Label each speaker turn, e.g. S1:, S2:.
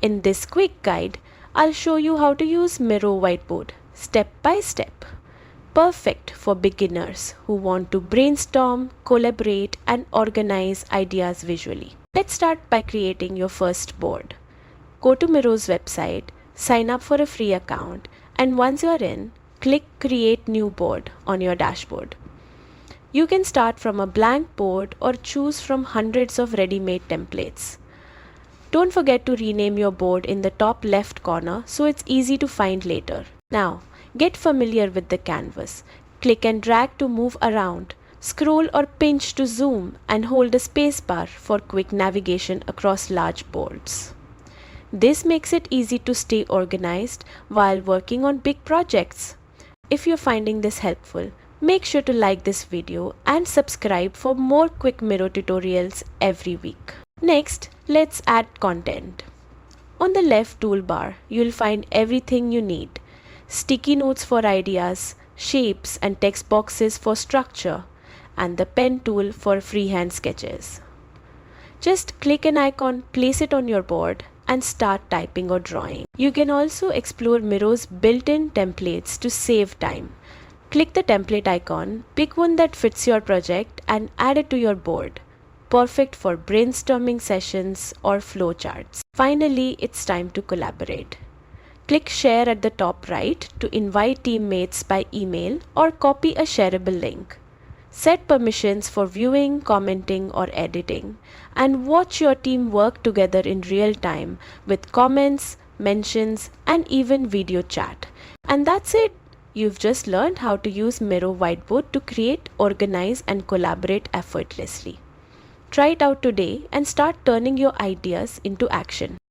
S1: In this quick guide, I'll show you how to use Miro Whiteboard step by step. Perfect for beginners who want to brainstorm, collaborate, and organize ideas visually. Let's start by creating your first board. Go to Miro's website, sign up for a free account, and once you're in, click Create New Board on your dashboard. You can start from a blank board or choose from hundreds of ready-made templates. Don't forget to rename your board in the top left corner so it's easy to find later. Now, get familiar with the canvas. Click and drag to move around. Scroll or pinch to zoom and hold a spacebar for quick navigation across large boards. This makes it easy to stay organized while working on big projects. If you're finding this helpful, make sure to like this video and subscribe for more quick Miro tutorials every week. Next, let's add content. On the left toolbar, you'll find everything you need. Sticky notes for ideas, shapes and text boxes for structure, and the pen tool for freehand sketches. Just click an icon, place it on your board, and start typing or drawing. You can also explore Miro's built-in templates to save time. Click the template icon, pick one that fits your project, and add it to your board. Perfect for brainstorming sessions or flowcharts. Finally, it's time to collaborate. Click Share at the top right to invite teammates by email or copy a shareable link. Set permissions for viewing, commenting, or editing, and watch your team work together in real time with comments, mentions, and even video chat. And that's it. You've just learned how to use Miro Whiteboard to create, organize, and collaborate effortlessly. Try it out today and start turning your ideas into action.